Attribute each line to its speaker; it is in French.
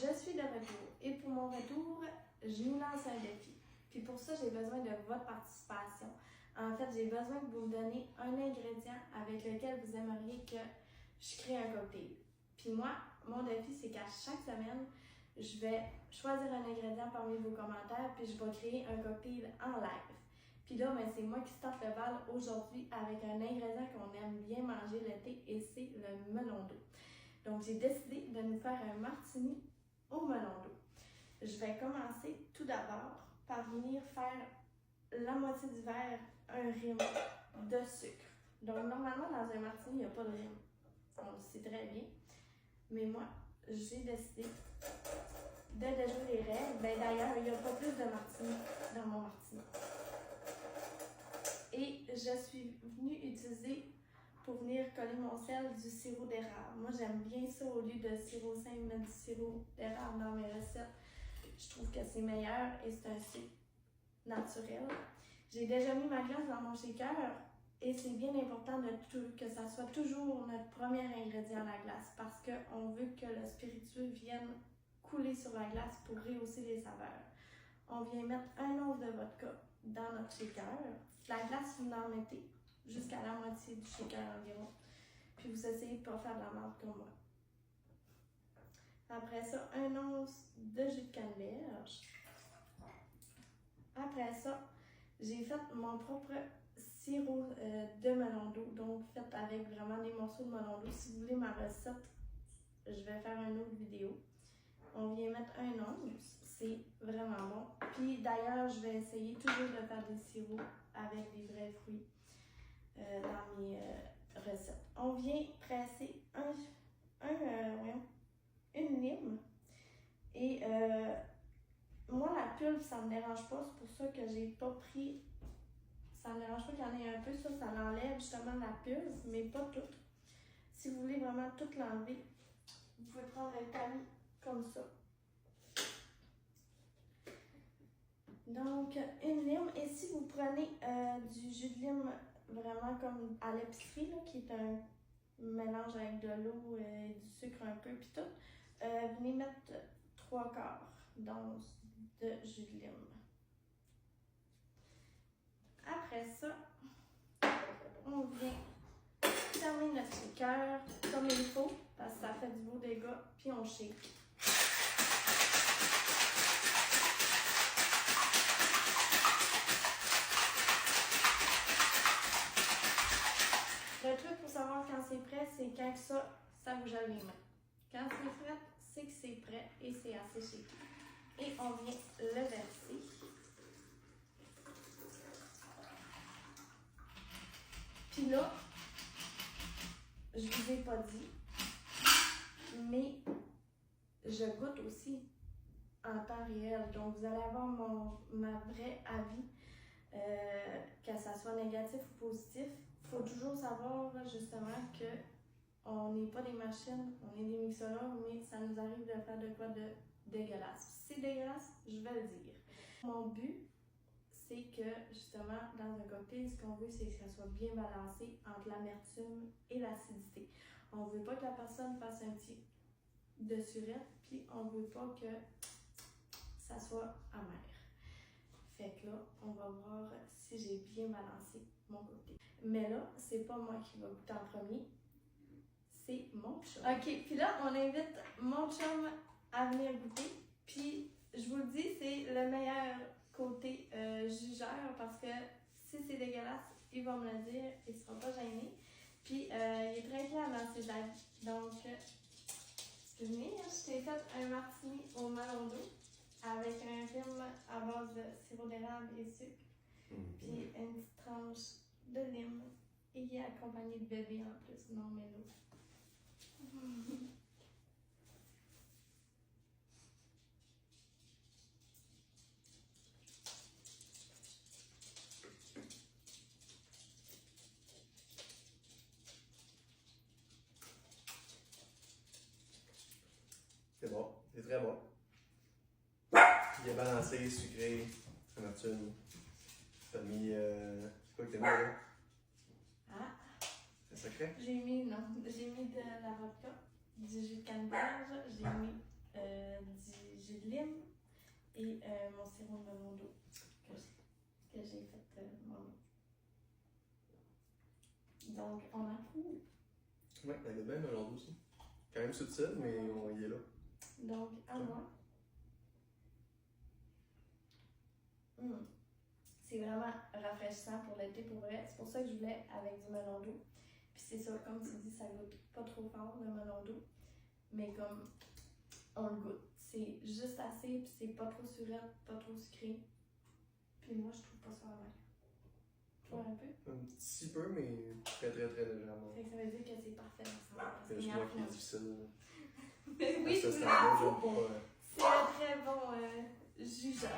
Speaker 1: je suis de retour et pour mon retour, je nous lance un défi. Puis pour ça, j'ai besoin de votre participation. En fait, j'ai besoin que vous me donniez un ingrédient avec lequel vous aimeriez que je crée un cocktail. Puis moi, mon défi, c'est qu'à chaque semaine, je vais choisir un ingrédient parmi vos commentaires, puis je vais créer un cocktail en live. Puis là, ben, c'est moi qui starte le bal aujourd'hui avec un ingrédient qu'on aime bien manger l'été et c'est le melon d'eau. Donc, j'ai décidé de nous faire un martini au melon d'eau. Je vais commencer tout d'abord par venir faire la moitié du verre un rime de sucre. Donc, normalement, dans un martini, il n'y a pas de rime. On le sait très bien. Mais moi, j'ai décidé de déjouer les règles. Ben, d'ailleurs, il n'y a pas plus de martini dans mon martini. Et je suis venue utiliser, pour venir coller mon sel, du sirop d'érable. Moi, j'aime bien ça au lieu de sirop simple, mettre du sirop d'érable dans mes recettes. Je trouve que c'est meilleur et c'est un sucre naturel. J'ai déjà mis ma glace dans mon shaker et c'est bien important que ça soit toujours notre premier ingrédient, la glace, parce qu'on veut que le spiritueux vienne couler sur la glace pour rehausser les saveurs. On vient mettre un once de vodka dans notre shaker. La glace, vous en mettez jusqu'à la moitié du shaker environ. Puis vous essayez de ne pas faire de la menthe comme moi. Après ça, un once de jus de canneberge. Après ça, j'ai fait mon propre sirop de melon d'eau, donc fait avec vraiment des morceaux de melon d'eau. Si vous voulez ma recette, je vais faire une autre vidéo. On vient mettre un once, c'est vraiment bon. Puis d'ailleurs, je vais essayer toujours de faire des sirops avec des vrais fruits dans mes recettes. On vient presser une lime et moi la pulpe ça me dérange pas, c'est pour ça que j'ai pas pris, ça me dérange pas qu'il y en ait un peu, ça l'enlève justement la pulpe, mais pas toute. Si vous voulez vraiment tout l'enlever, vous pouvez prendre un tamis comme ça. Donc une lime, et si vous prenez du jus de lime vraiment comme à l'épicerie, qui est un mélange avec de l'eau et du sucre un peu, puis tout, venez mettre 3/4 d'once de jus de lime. Après ça, on vient fermer notre shaker comme il faut, parce que ça fait du beau dégât, puis on shake. Le truc pour savoir quand c'est prêt, c'est quand ça vous gèle les mains. Quand c'est prêt, c'est que c'est prêt et c'est assez shaké. Et on vient le verser. Puis là, je vous ai pas dit, mais je goûte aussi en temps réel. Donc, vous allez avoir ma vraie avis, que ça soit négatif ou positif. Il faut toujours savoir justement que on n'est pas des machines, on est des mixologues, mais ça nous arrive de faire de quoi de dégueulasse. Si c'est dégueulasse, je vais le dire. Mon but, c'est que justement, dans un cocktail, ce qu'on veut, c'est que ça soit bien balancé entre l'amertume et l'acidité. On ne veut pas que la personne fasse un petit de surette, puis on ne veut pas que ça soit amer. Fait que là, on va voir si j'ai bien balancé mon cocktail. Mais là, c'est pas moi qui va goûter en premier, c'est mon chum. Ok, puis là, on invite mon chum à venir goûter. Puis, je vous le dis, c'est le meilleur côté jugeur parce que si c'est dégueulasse, il va me le dire, il ne sera pas gêné. Puis, il est très clair dans ses avis. Donc, excusez-moi, je t'ai fait un martini au melon d'eau avec un film à base de sirop d'érable et sucre. Puis, une petite tranche de lime. Et il est accompagné de bébé en plus, non mais l'eau.
Speaker 2: C'est bon, c'est très bon. Bien balancé, sucré, amertume. T'as mis. C'est quoi que t'as mis là?
Speaker 1: Ah!
Speaker 2: C'est secret?
Speaker 1: J'ai mis de la vodka, du jus de canneberge, j'ai mis du jus de lime et mon sirop de melon d'eau que j'ai fait moi-même. Donc, on approuve.
Speaker 2: Ouais, elle est bien melon d'eau aussi. Quand même subtil, mais on y est là.
Speaker 1: Donc, à moi. C'est vraiment rafraîchissant pour l'été, pour vrai. C'est pour ça que je voulais avec du melon d'eau. Puis c'est ça, comme tu dis, ça goûte pas trop fort, le melon d'eau. Mais comme, on le goûte. C'est juste assez, puis c'est pas trop surette, pas trop sucré. Puis moi, je trouve pas ça amer. Tu vois un peu?
Speaker 2: Un petit peu, mais très légèrement.
Speaker 1: Fait que ça veut dire que c'est parfait ensemble.
Speaker 2: C'est juste moi qui est difficile.
Speaker 1: Mais oui,
Speaker 2: Ça,
Speaker 1: je
Speaker 2: c'est
Speaker 1: vous
Speaker 2: un
Speaker 1: l'avoue.
Speaker 2: bon, j'aime pas.
Speaker 1: C'est un très bon jugeage.